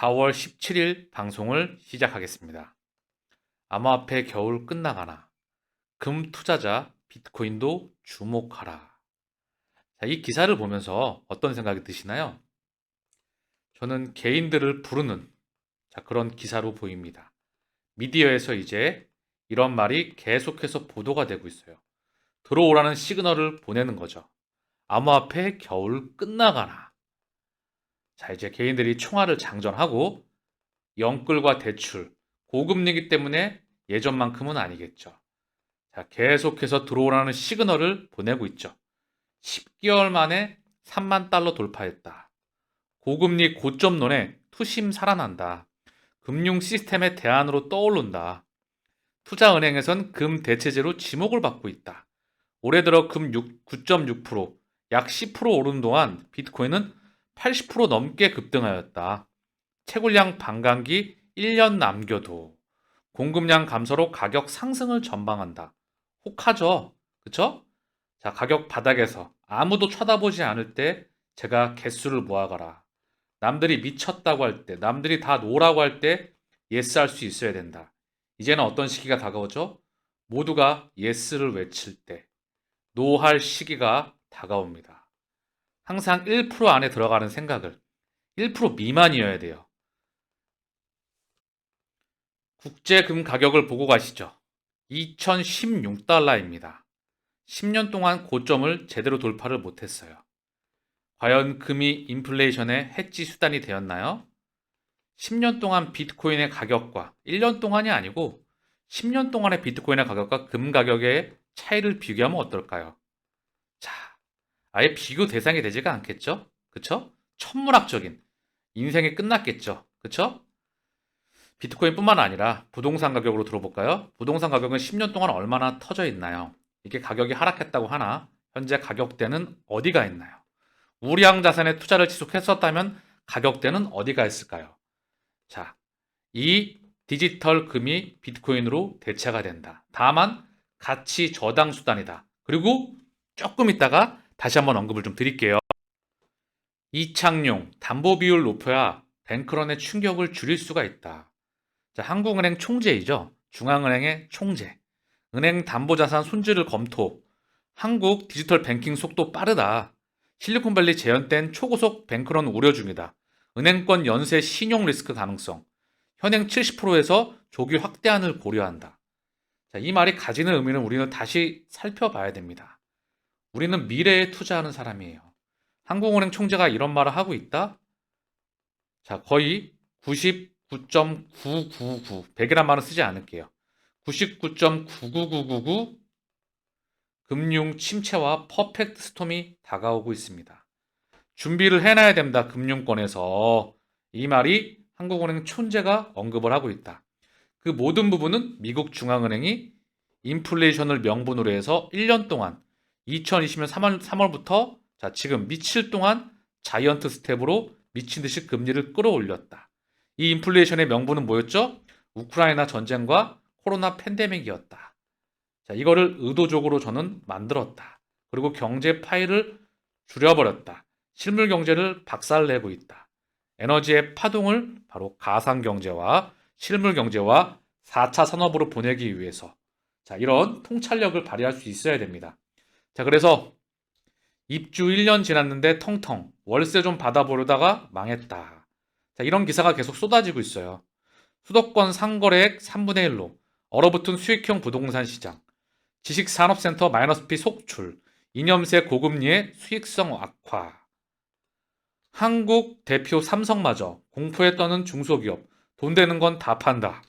4월 17일 방송을 시작하겠습니다. 암호화폐 겨울 끝나가나. 금 투자자 비트코인도 주목하라. 자, 이 기사를 보면서 어떤 생각이 드시나요? 저는 개인들을 부르는 그런 기사로 보입니다. 미디어에서 이제 이런 말이 계속해서 보도가 되고 있어요. 들어오라는 시그널을 보내는 거죠. 암호화폐 겨울 끝나가나. 자, 이제 개인들이 총알을 장전하고 영끌과 대출, 고금리이기 때문에 예전만큼은 아니겠죠. 자, 계속해서 들어오라는 시그널을 보내고 있죠. 10개월 만에 3만 달러 돌파했다. 고금리 고점론에 투심 살아난다. 금융 시스템의 대안으로 떠오른다. 투자은행에선 금 대체제로 지목을 받고 있다. 올해 들어 금 9.6%, 약 10% 오른 동안 비트코인은 80% 넘게 급등하였다. 채굴량 반감기 1년 남겨도 공급량 감소로 가격 상승을 전망한다. 혹하죠? 그쵸? 자, 가격 바닥에서 아무도 쳐다보지 않을 때 제가 개수를 모아가라. 남들이 미쳤다고 할 때, 남들이 다 노라고 할 때 예스 할 수 있어야 된다. 이제는 어떤 시기가 다가오죠? 모두가 예스를 외칠 때 노 할 시기가 다가옵니다. 항상 1% 안에 들어가는 생각을 1% 미만이어야 돼요. 국제금 가격을 보고 가시죠. 2016달러입니다. 10년 동안 고점을 제대로 돌파를 못했어요. 과연 금이 인플레이션의 해지 수단이 되었나요? 10년 동안 비트코인의 가격과 1년 동안이 아니고 10년 동안의 비트코인의 가격과 금 가격의 차이를 비교하면 어떨까요? 자, 아예 비교 대상이 되지가 않겠죠? 그쵸? 천문학적인 인생이 끝났겠죠? 그쵸? 비트코인뿐만 아니라 부동산 가격으로 들어볼까요? 부동산 가격은 10년 동안 얼마나 터져 있나요? 이게 가격이 하락했다고 하나 현재 가격대는 어디가 있나요? 우량 자산에 투자를 지속했었다면 가격대는 어디가 있을까요? 자, 이 디지털 금이 비트코인으로 대체가 된다. 다만 가치 저당 수단이다. 그리고 조금 있다가 다시 한번 언급을 좀 드릴게요. 이창용, 담보 비율 높여야 뱅크런의 충격을 줄일 수가 있다. 자, 한국은행 총재이죠. 중앙은행의 총재. 은행 담보자산 손질을 검토. 한국 디지털 뱅킹 속도 빠르다. 실리콘밸리 재현된 초고속 뱅크런 우려 중이다. 은행권 연쇄 신용 리스크 가능성. 현행 70%에서 조기 확대안을 고려한다. 자, 이 말이 가지는 의미는 우리는 다시 살펴봐야 됩니다. 우리는 미래에 투자하는 사람이에요. 한국은행 총재가 이런 말을 하고 있다? 자, 거의 99.999, 100이란 말은 쓰지 않을게요. 99.99999 금융 침체와 퍼펙트 스톰이 다가오고 있습니다. 준비를 해놔야 된다, 금융권에서. 이 말이 한국은행 총재가 언급을 하고 있다. 그 모든 부분은 미국 중앙은행이 인플레이션을 명분으로 해서 1년 동안 2020년 3월부터 자, 지금 며칠 동안 자이언트 스텝으로 미친 듯이 금리를 끌어올렸다. 이 인플레이션의 명분은 뭐였죠? 우크라이나 전쟁과 코로나 팬데믹이었다. 자, 이거를 의도적으로 저는 만들었다. 그리고 경제 파일을 줄여버렸다. 실물 경제를 박살내고 있다. 에너지의 파동을 바로 가상 경제와 실물 경제와 4차 산업으로 보내기 위해서 자, 이런 통찰력을 발휘할 수 있어야 됩니다. 자, 그래서 입주 1년 지났는데 텅텅 월세 좀 받아보려다가 망했다. 자, 이런 기사가 계속 쏟아지고 있어요. 수도권 상거래액 3분의 1로 얼어붙은 수익형 부동산 시장, 지식산업센터 마이너스피 속출, 이념세 고금리의 수익성 악화, 한국 대표 삼성마저 공포에 떠는 중소기업, 돈 되는 건 다 판다.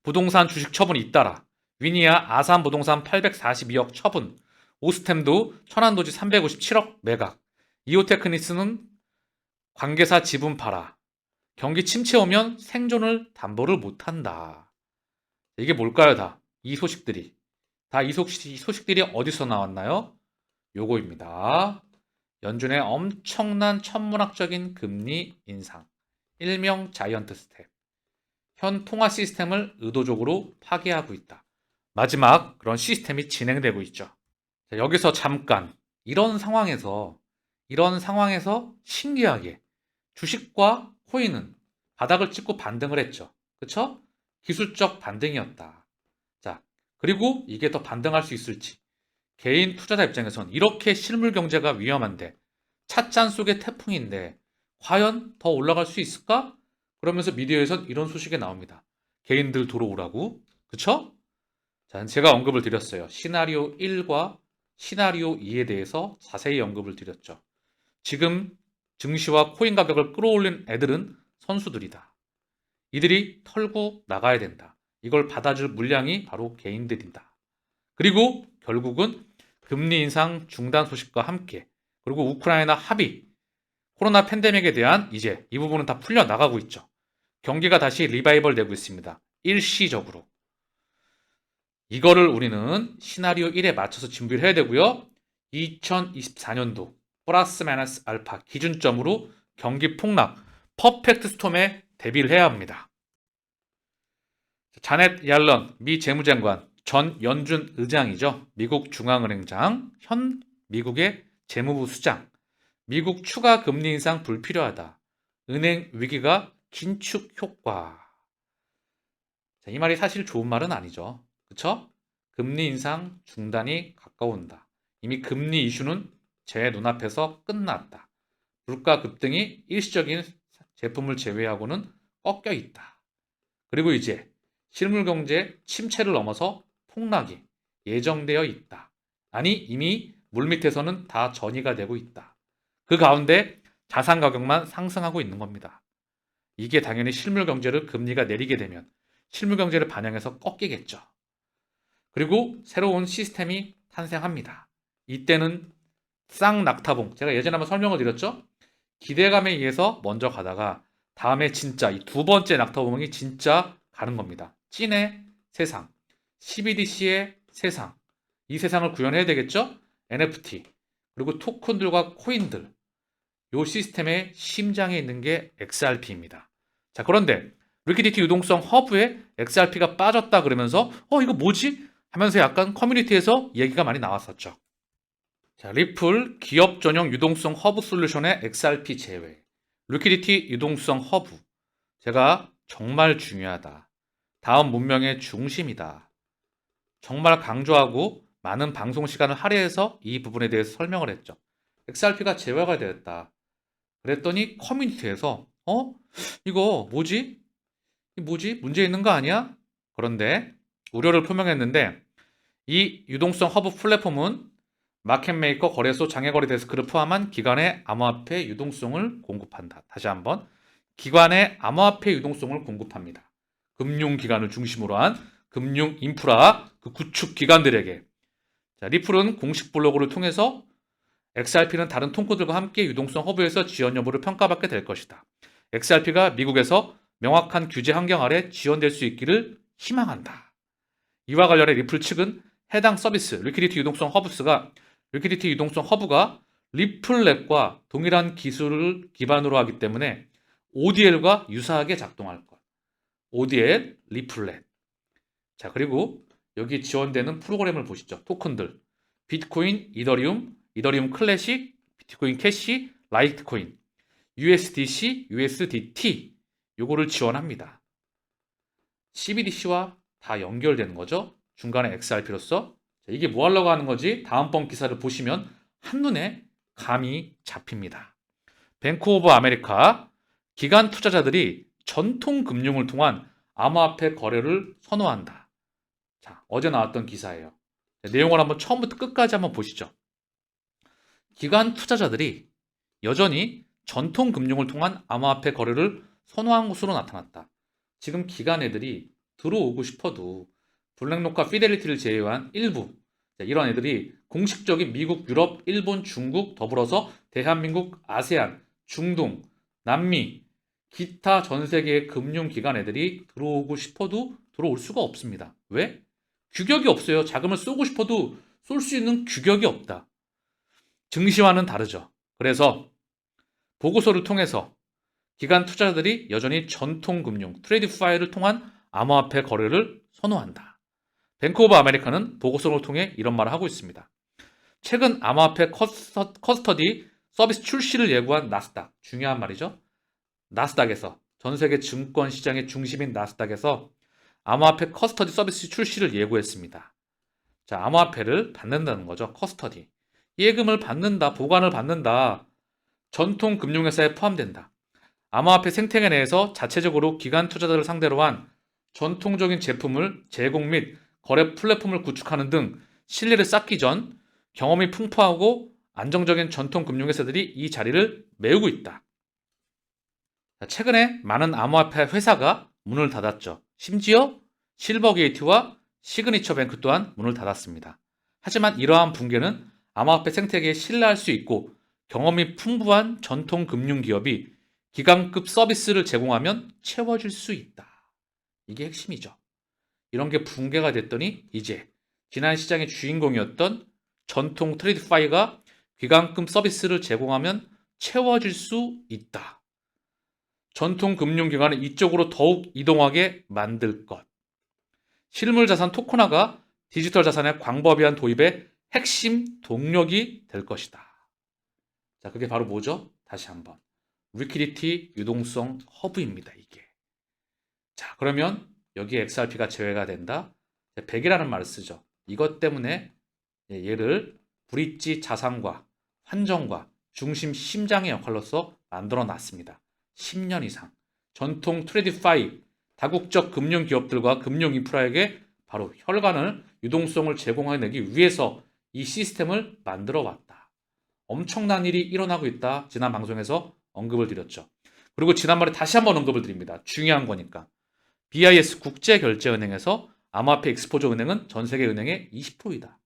부동산 주식 처분 잇따라 위니아 아산부동산 842억 처분, 오스템도 천안도지 357억 매각, 이오테크니스는 관계사 지분 팔아, 경기 침체 오면 생존을 담보를 못한다. 이게 뭘까요 다? 이 소식들이. 다 이 소식들이 어디서 나왔나요? 요거입니다. 연준의 엄청난 천문학적인 금리 인상, 일명 자이언트 스텝. 현 통화 시스템을 의도적으로 파괴하고 있다. 마지막 그런 시스템이 진행되고 있죠. 자, 여기서 잠깐 이런 상황에서 신기하게 주식과 코인은 바닥을 찍고 반등을 했죠. 그쵸? 기술적 반등이었다. 자, 그리고 이게 더 반등할 수 있을지. 개인 투자자 입장에선 이렇게 실물 경제가 위험한데, 찻잔 속의 태풍인데 과연 더 올라갈 수 있을까? 그러면서 미디어에선 이런 소식이 나옵니다. 개인들 들어오라고. 그쵸? 자, 제가 언급을 드렸어요. 시나리오 1과 시나리오 2에 대해서 자세히 언급을 드렸죠. 지금 증시와 코인 가격을 끌어올린 애들은 선수들이다. 이들이 털고 나가야 된다. 이걸 받아줄 물량이 바로 개인들이다. 그리고 결국은 금리 인상 중단 소식과 함께, 그리고 우크라이나 합의, 코로나 팬데믹에 대한 이제 이 부분은 다 풀려 나가고 있죠. 경기가 다시 리바이벌 되고 있습니다. 일시적으로. 이거를 우리는 시나리오 1에 맞춰서 준비를 해야 되고요. 2024년도 플러스 마이너스 알파 기준점으로 경기 폭락, 퍼펙트 스톰에 대비를 해야 합니다. 자넷 얄런 미 재무장관, 전 연준 의장이죠. 미국 중앙은행장, 현 미국의 재무부 수장. 미국 추가 금리 인상 불필요하다. 은행 위기가 긴축 효과. 자, 이 말이 사실 좋은 말은 아니죠. 그쵸? 금리 인상 중단이 가까운다. 이미 금리 이슈는 제 눈앞에서 끝났다. 물가 급등이 일시적인 제품을 제외하고는 꺾여 있다. 그리고 이제 실물 경제 침체를 넘어서 폭락이 예정되어 있다. 아니, 이미 물밑에서는 다 전이가 되고 있다. 그 가운데 자산 가격만 상승하고 있는 겁니다. 이게 당연히 실물 경제를 금리가 내리게 되면 실물 경제를 반영해서 꺾이겠죠. 그리고 새로운 시스템이 탄생합니다. 이때는 쌍낙타봉, 제가 예전에 한번 설명을 드렸죠? 기대감에 의해서 먼저 가다가 다음에 진짜 이 두 번째 낙타봉이 진짜 가는 겁니다. 찐의 세상, CBDC의 세상, 이 세상을 구현해야 되겠죠? NFT, 그리고 토큰들과 코인들, 이 시스템의 심장에 있는 게 XRP입니다. 자, 그런데 리퀴디티 유동성 허브에 XRP가 빠졌다 그러면서 이거 뭐지? 하면서 약간 커뮤니티에서 얘기가 많이 나왔었죠. 자, 리플 기업 전용 유동성 허브 솔루션의 XRP 제외. 리퀴디티 유동성 허브. 제가 정말 중요하다. 다음 문명의 중심이다. 정말 강조하고 많은 방송 시간을 할애해서 이 부분에 대해서 설명을 했죠. XRP가 제외가 되었다. 그랬더니 커뮤니티에서 이거 뭐지? 문제 있는 거 아니야? 그런데 우려를 표명했는데 이 유동성 허브 플랫폼은 마켓메이커 거래소 장외거래 데스크를 포함한 기관의 암호화폐 유동성을 공급한다. 다시 한번 기관의 암호화폐 유동성을 공급합니다. 금융기관을 중심으로 한 금융 인프라 그 구축 기관들에게. 자, 리플은 공식 블로그를 통해서 XRP는 다른 통코들과 함께 유동성 허브에서 지원 여부를 평가받게 될 것이다. XRP가 미국에서 명확한 규제 환경 아래 지원될 수 있기를 희망한다. 이와 관련해 리플 측은 해당 서비스 리퀴디티 유동성 허브가 리플랩과 동일한 기술을 기반으로 하기 때문에 ODL과 유사하게 작동할 것. ODL, 리플랩. 자, 그리고 여기 지원되는 프로그램을 보시죠. 토큰들. 비트코인, 이더리움 클래식, 비트코인 캐시, 라이트코인, USDC, USDT 요거를 지원합니다. CBDC와 다 연결되는 거죠. 중간에 XRP로서. 이게 뭐 하려고 하는 거지? 다음번 기사를 보시면 한눈에 감이 잡힙니다. 뱅크 오브 아메리카 기관 투자자들이 전통 금융을 통한 암호화폐 거래를 선호한다. 자, 어제 나왔던 기사예요. 내용을 한번 처음부터 끝까지 한번 보시죠. 기관 투자자들이 여전히 전통 금융을 통한 암호화폐 거래를 선호한 것으로 나타났다. 지금 기관 애들이 들어오고 싶어도 블랙록과 피델리티를 제외한 일부 이런 애들이 공식적인 미국, 유럽, 일본, 중국 더불어서 대한민국, 아세안, 중동, 남미, 기타 전 세계의 금융기관 애들이 들어오고 싶어도 들어올 수가 없습니다. 왜? 규격이 없어요. 자금을 쏘고 싶어도 쏠 수 있는 규격이 없다. 증시와는 다르죠. 그래서 보고서를 통해서 기관 투자자들이 여전히 전통 금융, 트레이드 파일을 통한 암호화폐 거래를 선호한다. 뱅크 오브 아메리카는 보고서를 통해 이런 말을 하고 있습니다. 최근 암호화폐 커스터디 서비스 출시를 예고한 나스닥, 중요한 말이죠. 나스닥에서, 전 세계 증권 시장의 중심인 나스닥에서 암호화폐 커스터디 서비스 출시를 예고했습니다. 자, 암호화폐를 받는다는 거죠. 커스터디. 예금을 받는다, 보관을 받는다. 전통 금융회사에 포함된다. 암호화폐 생태계 내에서 자체적으로 기관 투자자를 상대로 한 전통적인 제품을 제공 및 거래 플랫폼을 구축하는 등 신뢰를 쌓기 전 경험이 풍부하고 안정적인 전통 금융회사들이 이 자리를 메우고 있다. 최근에 많은 암호화폐 회사가 문을 닫았죠. 심지어 실버게이트와 시그니처 뱅크 또한 문을 닫았습니다. 하지만 이러한 붕괴는 암호화폐 생태계에 신뢰할 수 있고 경험이 풍부한 전통 금융기업이 기관급 서비스를 제공하면 채워질 수 있다. 이게 핵심이죠. 이런 게 붕괴가 됐더니 이제 지난 시장의 주인공이었던 전통 트레이드파이가 기관급 서비스를 제공하면 채워질 수 있다. 전통 금융기관을 이쪽으로 더욱 이동하게 만들 것. 실물 자산 토큰화가 디지털 자산의 광범위한 도입의 핵심 동력이 될 것이다. 자, 그게 바로 뭐죠? 다시 한번. 리퀴디티 유동성 허브입니다, 이게. 자, 그러면 여기에 XRP가 제외가 된다. 100이라는 말을 쓰죠. 이것 때문에 얘를 브릿지 자산과 환정과 중심 심장의 역할로서 만들어 놨습니다. 10년 이상. 전통 트레이드파이, 다국적 금융 기업들과 금융 인프라에게 바로 혈관을, 유동성을 제공해내기 위해서 이 시스템을 만들어 왔다. 엄청난 일이 일어나고 있다. 지난 방송에서 언급을 드렸죠. 그리고 지난번에 다시 한번 언급을 드립니다. 중요한 거니까. BIS 국제결제은행에서 암호화폐 익스포저 은행은 전 세계 은행의 20%이다.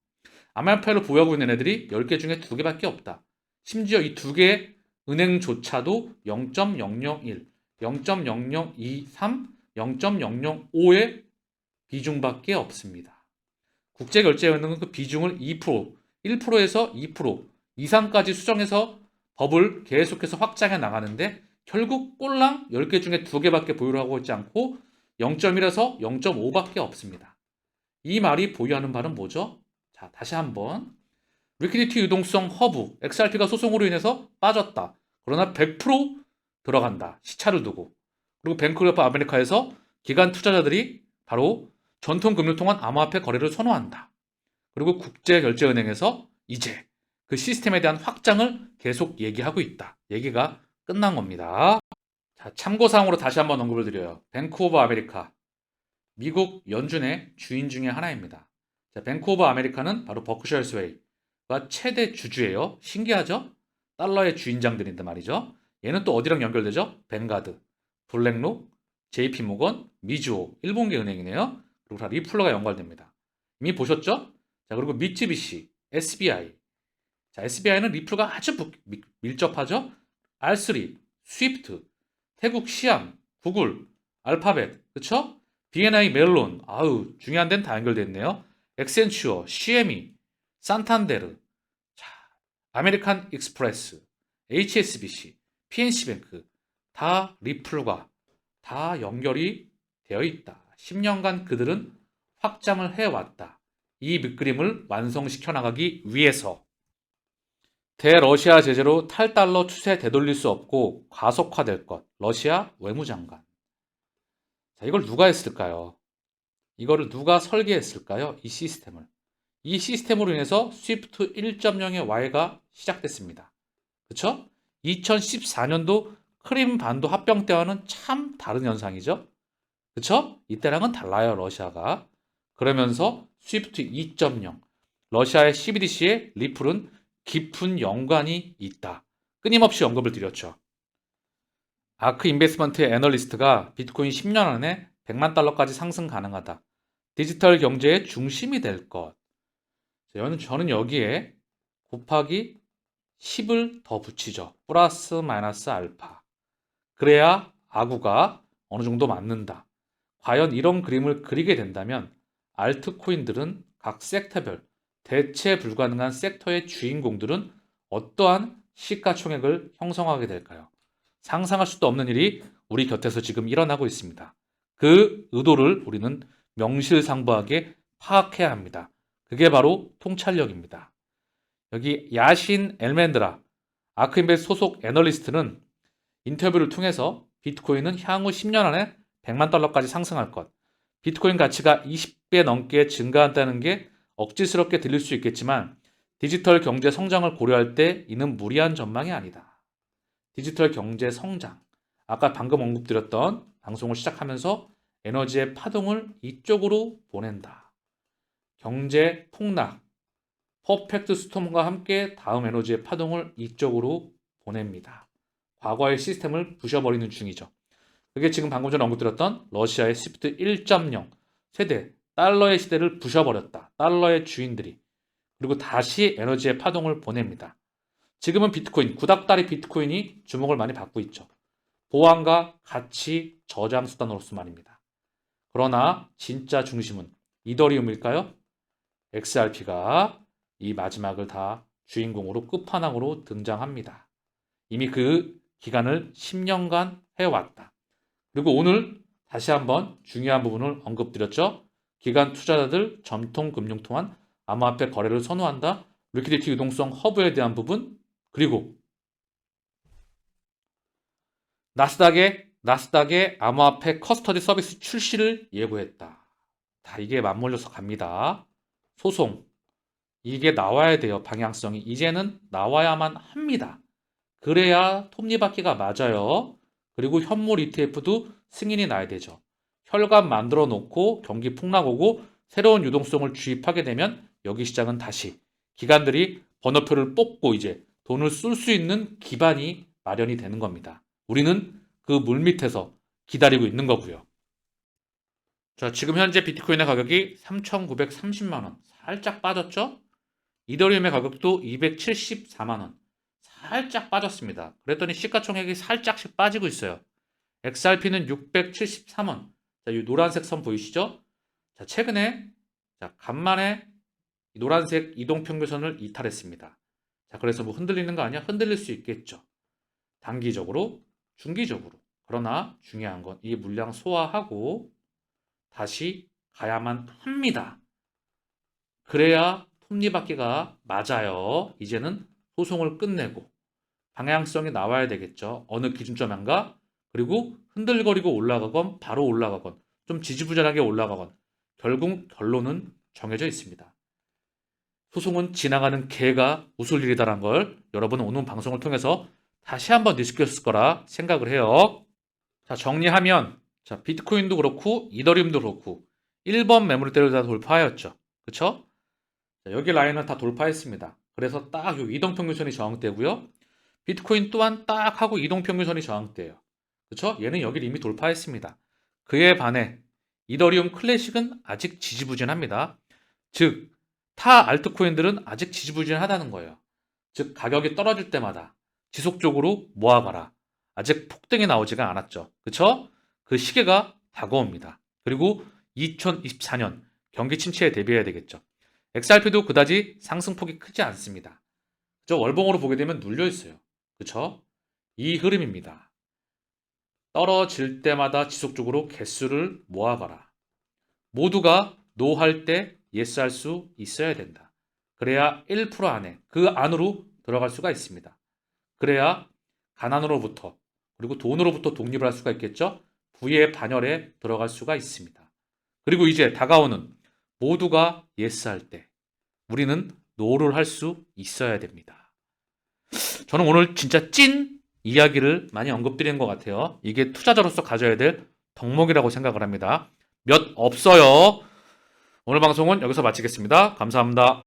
암호화폐를 보유하고 있는 애들이 10개 중에 2개밖에 없다. 심지어 이 2개의 은행조차도 0.001, 0.0023, 0.005의 비중밖에 없습니다. 국제결제은행은 그 비중을 2%, 1%에서 2% 이상까지 수정해서 법을 계속해서 확장해 나가는데 결국 꼴랑 10개 중에 2개밖에 보유를 하고 있지 않고 0.1에서 0.5밖에 없습니다. 이 말이 보유하는 바는 뭐죠? 자, 다시 한번. 리퀴디티 유동성 허브, XRP가 소송으로 인해서 빠졌다. 그러나 100% 들어간다. 시차를 두고. 그리고 뱅크 오브 아메리카에서 기관 투자자들이 바로 전통 금융 통한 암호화폐 거래를 선호한다. 그리고 국제결제은행에서 이제 그 시스템에 대한 확장을 계속 얘기하고 있다. 얘기가 끝난 겁니다. 자, 참고사항으로 다시 한번 언급을 드려요. 뱅크 오브 아메리카. 미국 연준의 주인 중에 하나입니다. 자, 뱅크 오브 아메리카는 바로 버크셔 스웨이가 최대 주주예요. 신기하죠? 달러의 주인장들인데 말이죠. 얘는 또 어디랑 연결되죠? 뱅가드, 블랙록, JP 모건, 미주호, 일본계 은행이네요. 그리고 다 리플러가 연관됩니다. 이미 보셨죠? 자, 그리고 미쯔비시, SBI. 자, SBI는 리플과 아주 밀접하죠? R3, 스위프트, 태국 시암, 구글, 알파벳, 그쵸? B&I 멜론, 아우, 중요한 데는 다 연결됐네요. 엑센추어, CME, 산탄데르, 자, 아메리칸 익스프레스, HSBC, PNC뱅크, 다 리플과 다 연결이 되어 있다. 10년간 그들은 확장을 해왔다. 이 밑그림을 완성시켜 나가기 위해서 대러시아 제재로 탈달러 추세 되돌릴 수 없고 가속화될 것. 러시아 외무장관. 자, 이걸 누가 했을까요? 이거를 누가 설계했을까요? 이 시스템을. 이 시스템으로 인해서 스위프트 1.0의 와해가 시작됐습니다. 그쵸? 2014년도 크림 반도 합병 때와는 참 다른 현상이죠. 그쵸? 이때랑은 달라요, 러시아가. 그러면서 스위프트 2.0, 러시아의 CBDC에 리플은 깊은 연관이 있다. 끊임없이 언급을 드렸죠. 아크 인베스먼트 애널리스트가 비트코인 10년 안에 100만 달러까지 상승 가능하다. 디지털 경제의 중심이 될 것. 저는 여기에 곱하기 10을 더 붙이죠. 플러스 마이너스 알파. 그래야 아구가 어느 정도 맞는다. 과연 이런 그림을 그리게 된다면 알트코인들은 각 섹터별 대체 불가능한 섹터의 주인공들은 어떠한 시가총액을 형성하게 될까요? 상상할 수도 없는 일이 우리 곁에서 지금 일어나고 있습니다. 그 의도를 우리는 명실상부하게 파악해야 합니다. 그게 바로 통찰력입니다. 여기 야신 엘멘드라 아크인베스트 소속 애널리스트는 인터뷰를 통해서 비트코인은 향후 10년 안에 100만 달러까지 상승할 것. 비트코인 가치가 20배 넘게 증가한다는 게 억지스럽게 들릴 수 있겠지만 디지털 경제 성장을 고려할 때 이는 무리한 전망이 아니다. 디지털 경제 성장. 아까 방금 언급드렸던 방송을 시작하면서 에너지의 파동을 이쪽으로 보낸다. 경제 폭락. 퍼펙트 스톰과 함께 다음 에너지의 파동을 이쪽으로 보냅니다. 과거의 시스템을 부셔버리는 중이죠. 그게 지금 방금 전에 언급드렸던 러시아의 스위프트 1.0 세대 달러의 시대를 부셔버렸다. 달러의 주인들이. 그리고 다시 에너지의 파동을 보냅니다. 지금은 비트코인, 구닥다리 비트코인이 주목을 많이 받고 있죠. 보안과 가치 저장 수단으로서 말입니다. 그러나 진짜 중심은 이더리움일까요? XRP가 이 마지막을 다 주인공으로 끝판왕으로 등장합니다. 이미 그 기간을 10년간 해왔다. 그리고 오늘 다시 한번 중요한 부분을 언급드렸죠. 기관 투자자들 전통 금융 통한 암호화폐 거래를 선호한다. 리퀴디티 유동성 허브에 대한 부분, 그리고 나스닥의 암호화폐 커스터디 서비스 출시를 예고했다. 다 이게 맞물려서 갑니다. 소송. 이게 나와야 돼요. 방향성이. 이제는 나와야만 합니다. 그래야 톱니바퀴가 맞아요. 그리고 현물 ETF도 승인이 나야 되죠. 혈관 만들어 놓고 경기 폭락 오고 새로운 유동성을 주입하게 되면 여기 시장은 다시 기관들이 번호표를 뽑고 이제 돈을 쓸 수 있는 기반이 마련이 되는 겁니다. 우리는 그 물밑에서 기다리고 있는 거고요. 자, 지금 현재 비트코인의 가격이 3,930만 원. 살짝 빠졌죠? 이더리움의 가격도 274만 원. 살짝 빠졌습니다. 그랬더니 시가총액이 살짝씩 빠지고 있어요. XRP는 673원. 자, 이 노란색 선 보이시죠? 자, 최근에 간만에 이 노란색 이동평균선을 이탈했습니다. 자, 그래서 뭐 흔들리는 거 아니야? 흔들릴 수 있겠죠. 단기적으로, 중기적으로. 그러나 중요한 건 이 물량 소화하고 다시 가야만 합니다. 그래야 톱니바퀴가 맞아요. 이제는 소송을 끝내고 방향성이 나와야 되겠죠. 어느 기준점인가? 그리고 흔들거리고 올라가건 바로 올라가건 좀 지지부진하게 올라가건 결국 결론은 정해져 있습니다. 소송은 지나가는 개가 웃을 일이다라는 걸 여러분은 오늘 방송을 통해서 다시 한번 느끼셨을 거라 생각을 해요. 자, 정리하면 자, 비트코인도 그렇고 이더리움도 그렇고 1번 매물대를 다 돌파하였죠. 그쵸? 자, 여기 라인을 다 돌파했습니다. 그래서 딱 요 이동평균선이 저항되고요. 비트코인 또한 딱 하고 이동평균선이 저항돼요. 그쵸? 얘는 여기를 이미 돌파했습니다. 그에 반해 이더리움 클래식은 아직 지지부진합니다. 즉, 타 알트코인들은 아직 지지부진하다는 거예요. 즉, 가격이 떨어질 때마다 지속적으로 모아가라. 아직 폭등이 나오지가 않았죠. 그쵸? 그 시기가 다가옵니다. 그리고 2024년 경기 침체에 대비해야 되겠죠. XRP도 그다지 상승폭이 크지 않습니다. 저 월봉으로 보게 되면 눌려 있어요. 그쵸? 이 흐름입니다. 떨어질 때마다 지속적으로 개수를 모아가라. 모두가 노 할 때 예스 할 수 있어야 된다. 그래야 1% 안에 그 안으로 들어갈 수가 있습니다. 그래야 가난으로부터 그리고 돈으로부터 독립을 할 수가 있겠죠. 부의 반열에 들어갈 수가 있습니다. 그리고 이제 다가오는 모두가 예스 할 때 우리는 노를 할 수 있어야 됩니다. 저는 오늘 진짜 찐 이야기를 많이 언급드리는 것 같아요. 이게 투자자로서 가져야 될 덕목이라고 생각을 합니다. 몇 없어요. 오늘 방송은 여기서 마치겠습니다. 감사합니다.